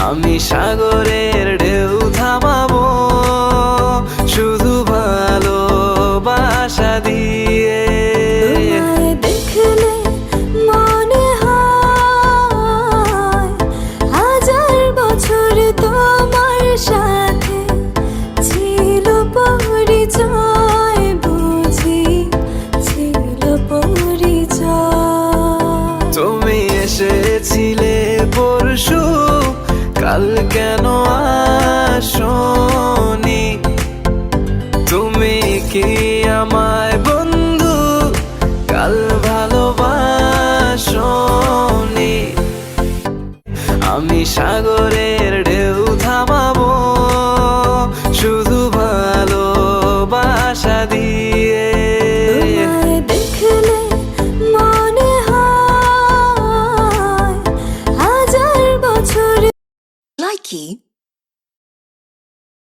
আমি সাগরের ঢেউ থামাবো শুধু ভালোবাসা দিয়ে। তোমায় দেখলে মনে হয় হাজার বছর তোমার সাথে ছিল পরিচয়, বুঝি ছিল পরিচয়। তুমি এসেছিলে পরশু, কাল কেন আসোনি? তুমি কি আমায় বন্ধু কাল ভালোবাসোনি? আমি সাগরের ঢেউ থামাবো শুধু ভালোবাসা দিয়ে। তোমায় দেখলে মনে হয় হাজার বছর। Likey